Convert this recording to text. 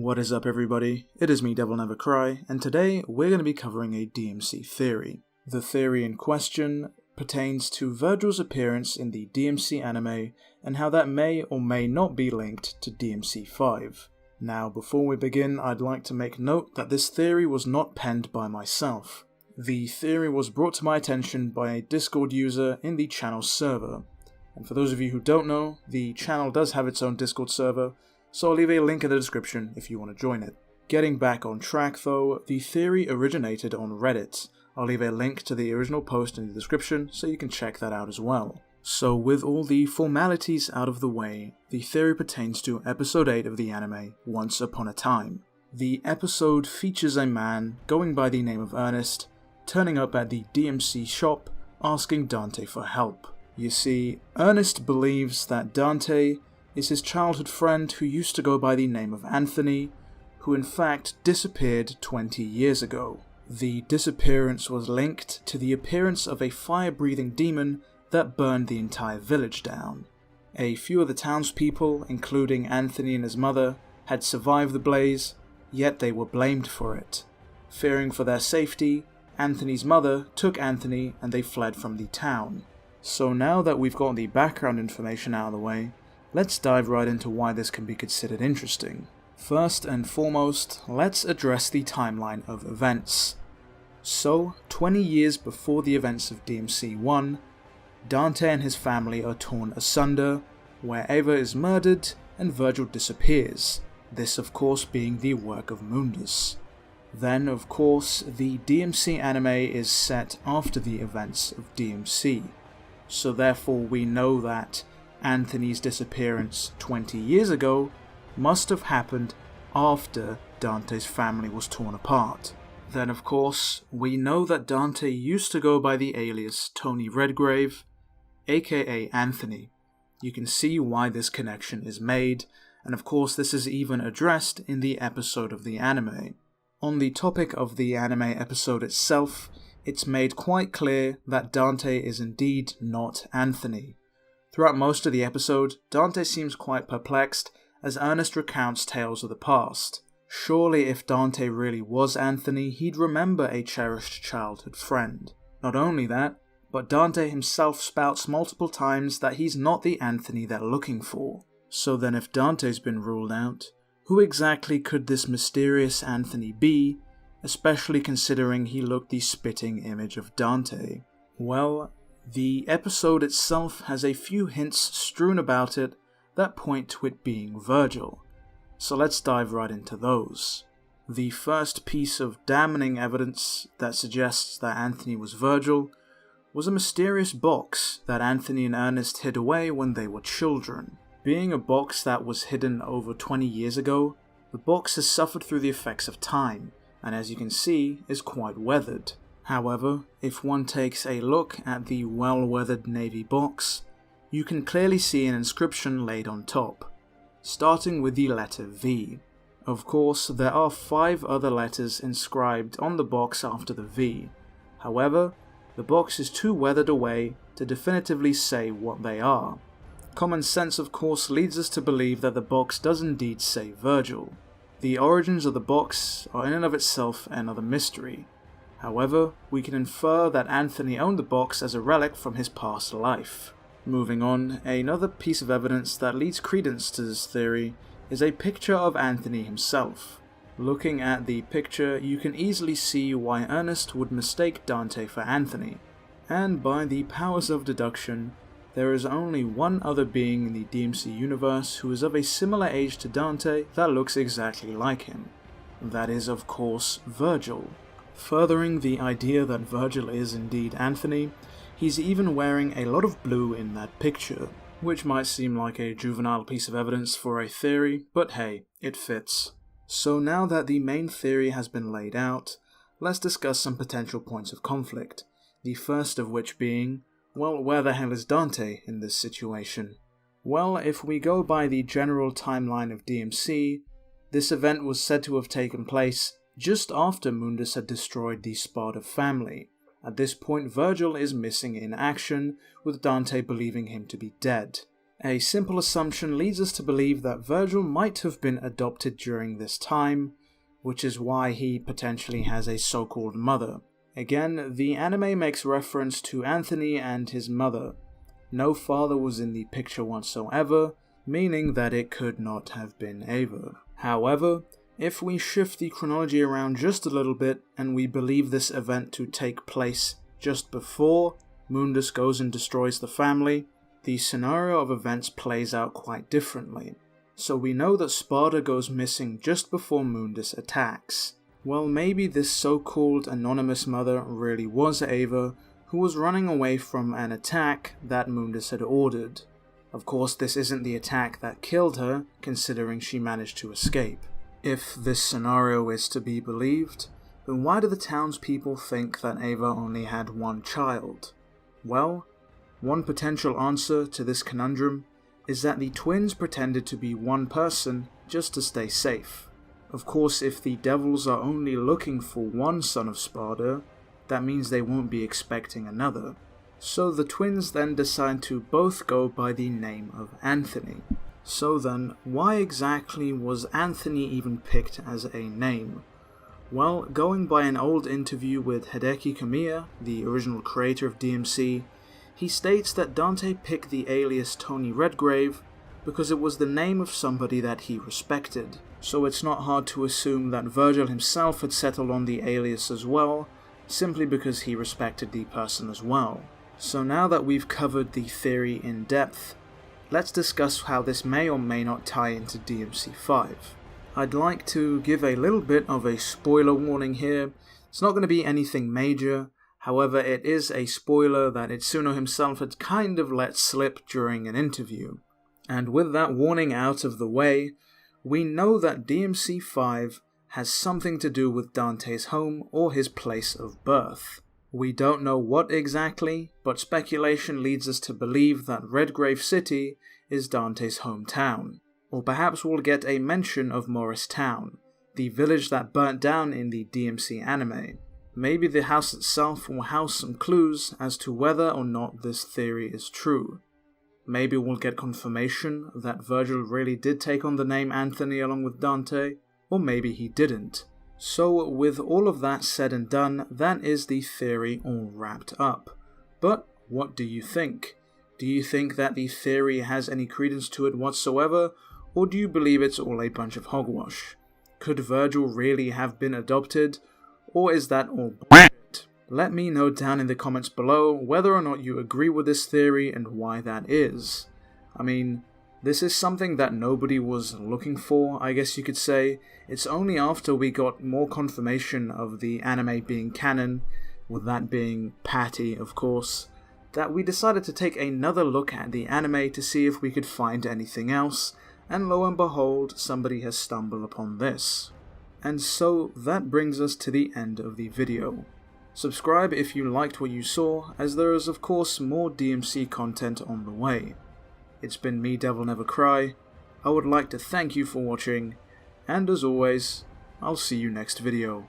What is up everybody, it is me DevilNeverCry, and today we're going to be covering a DMC theory. The theory in question pertains to Vergil's appearance in the DMC anime and how that may or may not be linked to DMC 5. Now before we begin, I'd like to make note that this theory was not penned by myself. The theory was brought to my attention by a Discord user in the channel server. And for those of you who don't know, the channel does have its own Discord server, so I'll leave a link in the description if you want to join it. Getting back on track though, the theory originated on Reddit. I'll leave a link to the original post in the description so you can check that out as well. So with all the formalities out of the way, the theory pertains to episode 8 of the anime, Once Upon a Time. The episode features a man going by the name of Ernest, turning up at the DMC shop asking Dante for help. You see, Ernest believes that Dante is his childhood friend who used to go by the name of Anthony, who in fact disappeared 20 years ago. The disappearance was linked to the appearance of a fire-breathing demon that burned the entire village down. A few of the townspeople, including Anthony and his mother, had survived the blaze, yet they were blamed for it. Fearing for their safety, Anthony's mother took Anthony and they fled from the town. So now that we've got the background information out of the way, let's dive right into why this can be considered interesting. First and foremost, let's address the timeline of events. So, 20 years before the events of DMC 1, Dante and his family are torn asunder, where Ava is murdered and Vergil disappears, this of course being the work of Mundus. Then of course, the DMC anime is set after the events of DMC, so therefore we know that Anthony's disappearance 20 years ago must have happened after Dante's family was torn apart. Then of course, we know that Dante used to go by the alias Tony Redgrave, aka Anthony. You can see why this connection is made, and of course this is even addressed in the episode of the anime. On the topic of the anime episode itself, it's made quite clear that Dante is indeed not Anthony. Throughout most of the episode, Dante seems quite perplexed as Ernest recounts tales of the past. Surely if Dante really was Anthony, he'd remember a cherished childhood friend. Not only that, but Dante himself spouts multiple times that he's not the Anthony they're looking for. So then if Dante's been ruled out, who exactly could this mysterious Anthony be, especially considering he looked the spitting image of Dante? Well, the episode itself has a few hints strewn about it that point to it being Vergil, so let's dive right into those. The first piece of damning evidence that suggests that Anthony was Vergil was a mysterious box that Anthony and Ernest hid away when they were children. Being a box that was hidden over 20 years ago, the box has suffered through the effects of time, and as you can see, is quite weathered. However, if one takes a look at the well-weathered navy box, you can clearly see an inscription laid on top, starting with the letter V. Of course, there are 5 other letters inscribed on the box after the V. However, the box is too weathered away to definitively say what they are. Common sense of course leads us to believe that the box does indeed say Vergil. The origins of the box are in and of itself another mystery. However, we can infer that Anthony owned the box as a relic from his past life. Moving on, another piece of evidence that leads credence to this theory is a picture of Anthony himself. Looking at the picture, you can easily see why Ernest would mistake Dante for Anthony, and by the powers of deduction, there is only one other being in the DMC universe who is of a similar age to Dante that looks exactly like him. That is of course Vergil. Furthering the idea that Vergil is indeed Anthony, he's even wearing a lot of blue in that picture, which might seem like a juvenile piece of evidence for a theory, but hey, it fits. So now that the main theory has been laid out, let's discuss some potential points of conflict, the first of which being, well, where the hell is Dante in this situation? Well, if we go by the general timeline of DMC, this event was said to have taken place just after Mundus had destroyed the Sparta family. At this point, Vergil is missing in action, with Dante believing him to be dead. A simple assumption leads us to believe that Vergil might have been adopted during this time, which is why he potentially has a so-called mother. Again, the anime makes reference to Anthony and his mother. No father was in the picture whatsoever, meaning that it could not have been Ava. However, if we shift the chronology around just a little bit and we believe this event to take place just before Mundus goes and destroys the family, the scenario of events plays out quite differently. So we know that Sparda goes missing just before Mundus attacks. Well, maybe this so-called anonymous mother really was Ava, who was running away from an attack that Mundus had ordered. Of course, this isn't the attack that killed her, considering she managed to escape. If this scenario is to be believed, then why do the townspeople think that Ava only had one child? Well, one potential answer to this conundrum is that the twins pretended to be one person just to stay safe. Of course, if the devils are only looking for one son of Sparda, that means they won't be expecting another. So the twins then decide to both go by the name of Anthony. So then, why exactly was Anthony even picked as a name? Well, going by an old interview with Hideki Kamiya, the original creator of DMC, he states that Dante picked the alias Tony Redgrave because it was the name of somebody that he respected. So it's not hard to assume that Vergil himself had settled on the alias as well, simply because he respected the person as well. So now that we've covered the theory in depth, let's discuss how this may or may not tie into DMC5. I'd like to give a little bit of a spoiler warning here. It's not going to be anything major, however it is a spoiler that Itsuno himself had kind of let slip during an interview. And with that warning out of the way, we know that DMC5 has something to do with Dante's home or his place of birth. We don't know what exactly, but speculation leads us to believe that Redgrave City is Dante's hometown. Or perhaps we'll get a mention of Morris Town, the village that burnt down in the DMC anime. Maybe the house itself will house some clues as to whether or not this theory is true. Maybe we'll get confirmation that Vergil really did take on the name Anthony along with Dante, or maybe he didn't. So with all of that said and done, that is the theory all wrapped up. But what do you think? Do you think that the theory has any credence to it whatsoever, or do you believe it's all a bunch of hogwash? Could Vergil really have been adopted, or is that all bullshit? Let me know down in the comments below whether or not you agree with this theory and why that is. I mean, this is something that nobody was looking for, I guess you could say. It's only after we got more confirmation of the anime being canon, with that being Patty of course, that we decided to take another look at the anime to see if we could find anything else, and lo and behold, somebody has stumbled upon this. And so that brings us to the end of the video. Subscribe if you liked what you saw, as there is of course more DMC content on the way. It's been me, DevilNeverCry. I would like to thank you for watching, and as always, I'll see you next video.